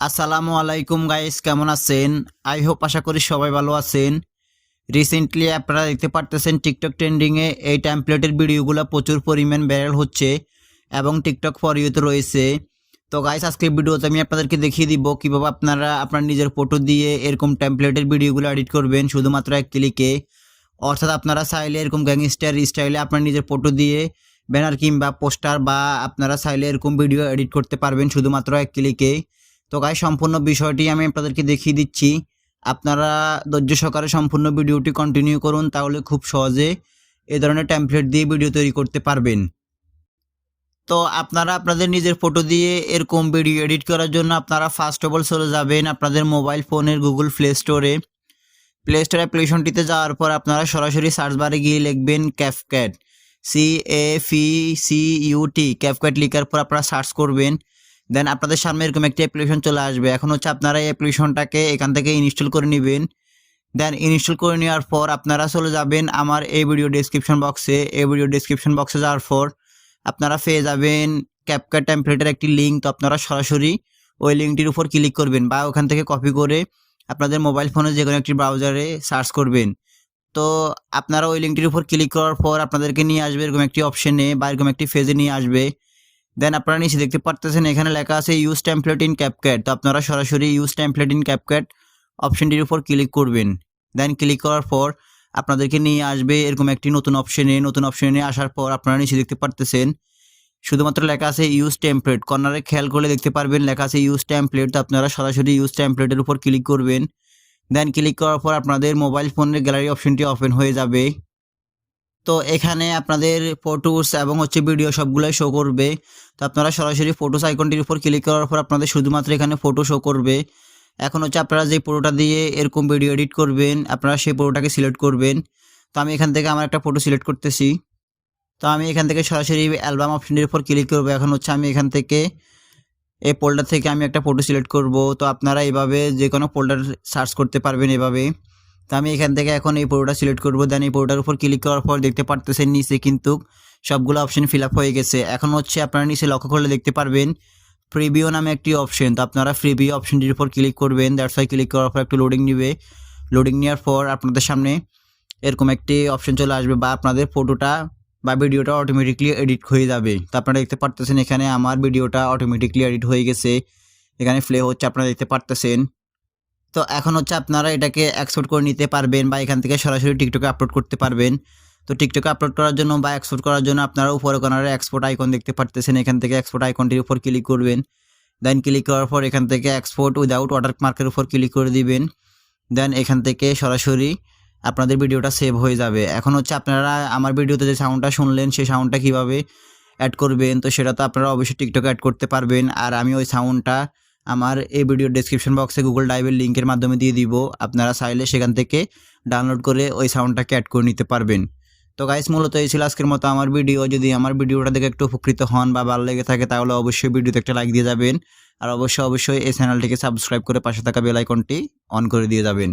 আসসালামু আলাইকুম গাইস, কেমন আছেন? আই হোপ আশা করি সবাই ভালো আছেন। রিসেন্টলি আপনারা দেখতে পারতেছেন টিকটক ট্রেন্ডিংয়ে এই টেমপ্লেটের ভিডিওগুলো প্রচুর পরিমাণ ভাইরাল হচ্ছে এবং টিকটক ফর ইউতে রয়েছে। তো গাইস, আজকের ভিডিওতে আমি আপনাদেরকে দেখিয়ে দিব কীভাবে আপনারা আপনার নিজের ফটো দিয়ে এরকম টেমপ্লেটের ভিডিওগুলো এডিট করবেন শুধুমাত্র এক ক্লিকে। অর্থাৎ আপনারা চাইলে এরকম গ্যাংস্টার স্টাইলে আপনার নিজের ফটো দিয়ে ব্যানার কিংবা পোস্টার বা আপনারা চাইলে এরকম ভিডিও এডিট করতে পারবেন শুধুমাত্র এক ক্লিকে। তো গাইস, সম্পূর্ণ বিষয়টি আমি আপনাদেরকে দেখিয়ে দিচ্ছি। আপনারা ধৈর্য সহকারে সম্পূর্ণ ভিডিওটি কন্টিনিউ করুন, তাহলে খুব সহজে এই ধরনের টেমপ্লেট দিয়ে ভিডিও তৈরি করতে পারবেন। তো আপনারা আপনাদের নিজের ফটো দিয়ে এরকম ভিডিও এডিট করার জন্য আপনারা ফার্স্ট অফ অল চলে যাবেন আপনাদের মোবাইল ফোনের গুগল প্লে স্টোরে অ্যাপ্লিকেশনটিতে যাওয়ার পর আপনারা সরাসরি সার্চ বারে গিয়ে লিখবেন ক্যাপকাট, CAPCUT, ক্যাপকাট লিখার পর আপনারা সার্চ করবেন। দেন আপনাদের সামনে এরকম একটি অ্যাপ্লিকেশন চলে আসবে। এখন হচ্ছে আপনারা এই অ্যাপ্লিকেশনটাকে এখান থেকে ইনস্টল করে নেবেন। দেন ইনস্টল করে নেওয়ার পর আপনারা চলে যাবেন আমার এই ভিডিও ডেসক্রিপশন বক্সে যাওয়ার পর আপনারা পেয়ে যাবেন ক্যাপকাট টেমপ্লেটের একটি লিঙ্ক। তো আপনারা সরাসরি ওই লিঙ্কটির উপর ক্লিক করবেন বা ওখান থেকে কপি করে আপনাদের মোবাইল ফোনে যে কোনো একটি ব্রাউজারে সার্চ করবেন। তো আপনারা ওই লিঙ্কটির উপর ক্লিক করার পর আপনাদেরকে নিয়ে আসবে এরকম একটি অপশনে বা এরকম একটি ফেজে নিয়ে আসবে। দেন আপনারা নিচে দেখতে পারতেছেন এখানে লেখা আছে ইউজ টেমপ্লেট ইন ক্যাপকাট। তো আপনারা সরাসরি ইউজ টেমপ্লেট ইন ক্যাপকাট অপশনটির উপর ক্লিক করবেন। দেন ক্লিক করার পর আপনাদেরকে নিয়ে আসবে এরকম একটি নতুন অপশনে আসার পর আপনারা নিচে দেখতে পারতেছেন শুধুমাত্র লেখা আছে ইউজ টেমপ্লেট। কর্নারে খেয়াল করলে দেখতে পারবেন লেখা আছে ইউজ টেমপ্লেট। তো আপনারা সরাসরি ইউজ টেমপ্লেটের উপর ক্লিক করবেন। দেন ক্লিক করার পর আপনাদের মোবাইল ফোনের গ্যালারি অপশনটি ওপেন হয়ে যাবে। তো এখানে আপনাদের ফটোস এবং ভিডিও সবগুলোই শো করবে। তো আপনারা সরাসরি ফটোস আইকনটির উপর ক্লিক করার পর আপনাদের শুধুমাত্র এখানে ফটো শো করবে। এখন আপনারা যে ফটোটা দিয়ে এরকম ভিডিও এডিট করবেন আপনারা সেই ফটোটাকে সিলেক্ট করবেন। তো আমি এখান থেকে আমার একটা ফটো সিলেক্ট করতেছি। তো আমি এখান থেকে সরাসরি অ্যালবাম অপশনটির উপর ক্লিক করব। এখন আমি এখান থেকে এই ফোল্ডার থেকে আমি একটা ফটো সিলেক্ট করব। তো আপনারা এইভাবে যে কোনো ফোল্ডার সার্চ করতে পারবেন এভাবে। তো আমি এখান থেকে এখন এই ফটোটা সিলেক্ট করব। দেন এই ফটোটার উপর ক্লিক করার পর দেখতে পারতেছেন নিচে কিন্তু সবগুলো অপশন ফিল আপ হয়ে গেছে। এখন আপনারা নিচে লক্ষ্য করলে দেখতে পারবেন প্রিভিউ নামে একটি অপশন। তো আপনারা প্রিভিউ অপশনটির উপর ক্লিক করবেন। দ্যাটস ওয়াই ক্লিক করার পর একটু লোডিং নেবে। লোডিং নেওয়ার পর আপনাদের সামনে এরকম একটি অপশন চলে আসবে বা আপনাদের ফটোটা বা ভিডিওটা অটোমেটিকলি এডিট হয়ে যাবে। তো আপনারা দেখতে পারতেছেন এখানে আমার ভিডিওটা অটোমেটিকলি এডিট হয়ে গেছে, এখানে প্লে হচ্ছে আপনারা দেখতে পারতেছেন। তো এখন আপনারা এটাকে এক্সপোর্ট করে নিতে পারবেন বা এখান থেকে সরাসরি টিকটকে আপলোড করতে পারবেন। তো টিকটকে আপলোড করার জন্য বা এক্সপোর্ট করার জন্য আপনারা উপরে কর্নারে এক্সপোর্ট আইকন দেখতে পারতেছেন, এখান থেকে এক্সপোর্ট আইকনটির উপর ক্লিক করবেন। দেন ক্লিক করার পর এখান থেকে এক্সপোর্ট উইদাউট ওয়াটারমার্কের উপর ক্লিক করে দিবেন। দেন এখান থেকে সরাসরি আপনাদের ভিডিওটা সেভ হয়ে যাবে। এখন আপনারা আমার ভিডিওতে যে সাউন্ডটা শুনলেন সেই সাউন্ডটা কীভাবে অ্যাড করবেন, তো সেটা তো আপনারা অবশ্যই টিকটকে অ্যাড করতে পারবেন। আর আমি ওই সাউন্ডটা আমার এই ভিডিও ডেসক্রিপশন বক্সে গুগল ড্রাইভের লিঙ্কের মাধ্যমে দিয়ে দিব। আপনারা চাইলে সেখান থেকে ডাউনলোড করে ওই সাউন্ডটাকে অ্যাড করে নিতে পারবেন। তো গাইস, মূলত এই ছিল আজকের মতো আমার ভিডিও। যদি আমার ভিডিওটা দেখে একটু উপকৃত হন বা ভালো লেগে থাকে তাহলে অবশ্যই ভিডিওতে একটা লাইক দিয়ে যাবেন। আর অবশ্যই এই চ্যানেলটিকে সাবস্ক্রাইব করে পাশে থাকা বেল আইকনটি অন করে দিয়ে যাবেন।